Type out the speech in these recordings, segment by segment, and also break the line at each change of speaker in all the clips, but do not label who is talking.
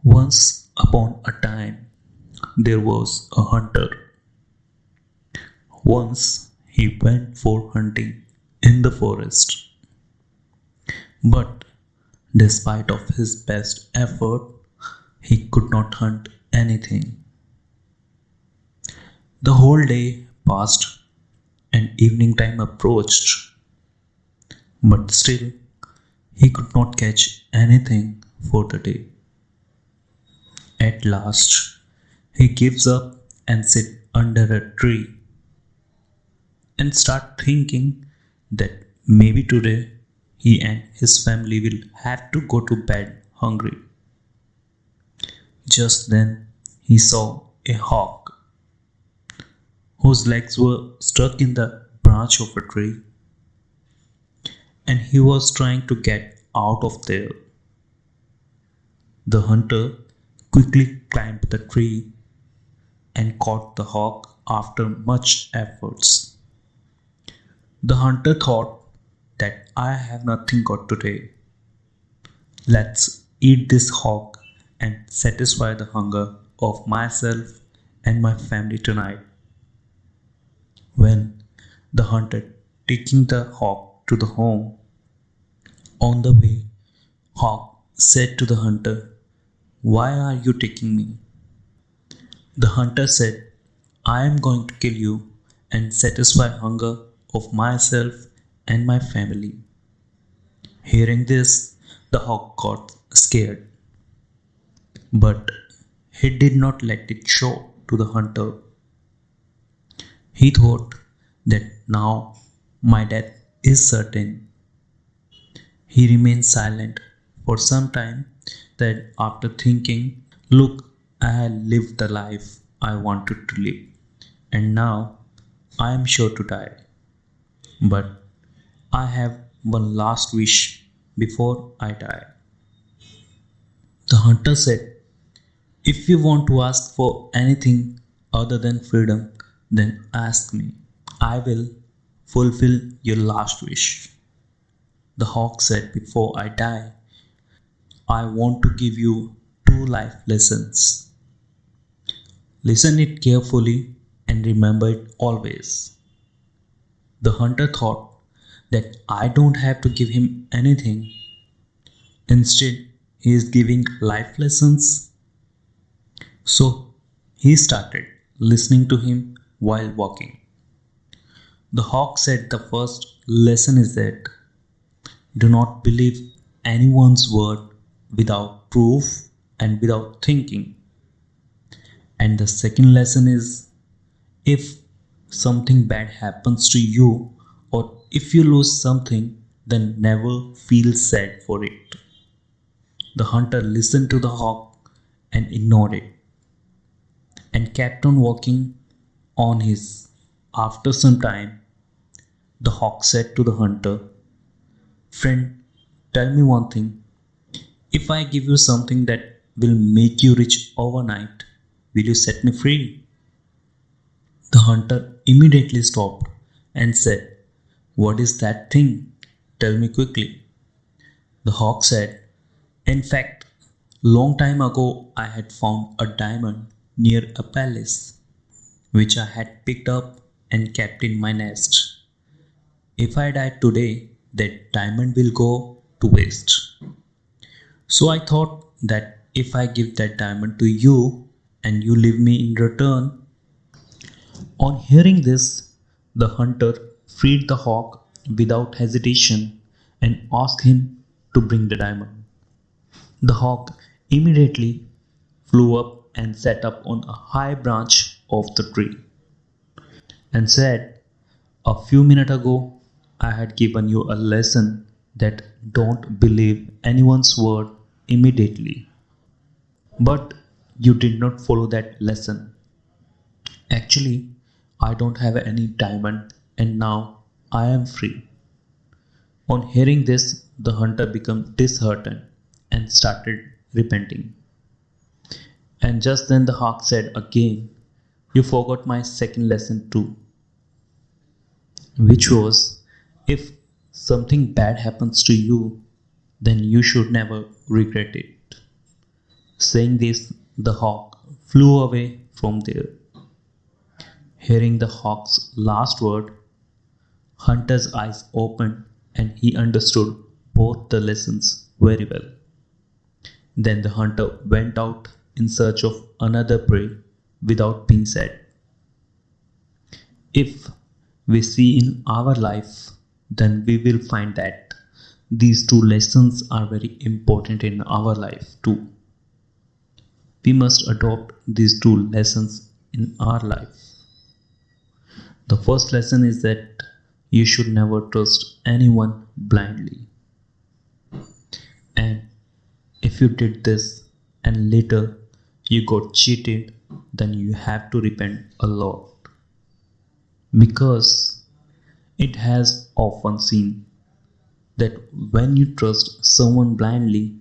Once upon a time, there was a hunter. Once he went for hunting in the forest, but despite of his best effort, he could not hunt anything. The whole day passed and evening time approached, but still he could not catch anything for the day. At last, he gives up and sits under a tree and start thinking that maybe today he and his family will have to go to bed hungry. Just then he saw a hawk whose legs were stuck in the branch of a tree and he was trying to get out of there. The hunter quickly climbed the tree and caught the hawk after much efforts. The hunter thought that I have nothing got today. Let's eat this hawk and satisfy the hunger of myself and my family tonight. When the hunter taking the hawk to the home, on the way, hawk said to the hunter, "Why are you taking me?" The hunter said, "I am going to kill you and satisfy hunger of myself and my family." Hearing this, the hawk got scared, but he did not let it show to the hunter. He thought that now my death is certain. He remained silent for some time, that after thinking, "Look, I have lived the life I wanted to live, and now I am sure to die. But I have one last wish before I die." The hunter said, "If you want to ask for anything other than freedom, then ask me. I will fulfill your last wish." The hawk said, "Before I die, I want to give you two life lessons. Listen it carefully and remember it always." The hunter thought that I don't have to give him anything. Instead, he is giving life lessons. So he started listening to him while walking. The hawk said the first lesson is that do not believe anyone's word without proof and without thinking. And the second lesson is, if something bad happens to you or if you lose something, then never feel sad for it. The hunter listened to the hawk and ignored it and kept on walking on his. After some time, the hawk said to the hunter, "Friend, tell me one thing. If I give you something that will make you rich overnight, will you set me free?" The hunter immediately stopped and said, "What is that thing? Tell me quickly." The hawk said, "In fact, long time ago I had found a diamond near a palace, which I had picked up and kept in my nest. If I die today, that diamond will go to waste. So I thought that if I give that diamond to you and you leave me in return." On hearing this, the hunter freed the hawk without hesitation and asked him to bring the diamond. The hawk immediately flew up and sat up on a high branch of the tree and said, "A few minutes ago, I had given you a lesson that don't believe anyone's word immediately. But you did not follow that lesson. Actually, I don't have any diamond and now I am free." On hearing this, the hunter became disheartened and started repenting. And just then the hawk said again, "You forgot my second lesson too, which was, if something bad happens to you, then you should never regret it. Saying this, the hawk flew away from there. Hearing the hawk's last word, Hunter's eyes opened and he understood both the lessons very well. Then the hunter went out in search of another prey without being sad. If we see in our life, then we will find that these two lessons are very important in our life too. We must adopt these two lessons in our life. The first lesson is that you should never trust anyone blindly. And if you did this and later you got cheated, then you have to repent a lot. Because it has often seen that when you trust someone blindly,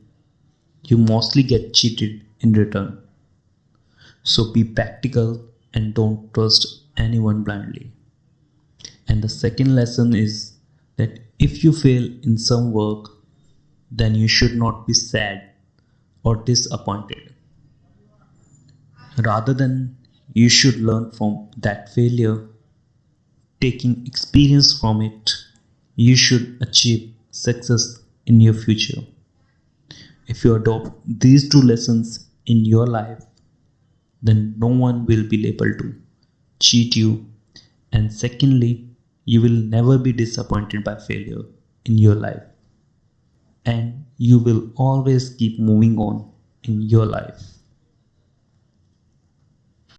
you mostly get cheated in return. So be practical and don't trust anyone blindly. And the second lesson is that if you fail in some work, then you should not be sad or disappointed. Rather than you should learn from that failure, taking experience from it, you should achieve success in your future. If you adopt these two lessons in your life, then no one will be able to cheat you. And secondly, you will never be disappointed by failure in your life. And you will always keep moving on in your life.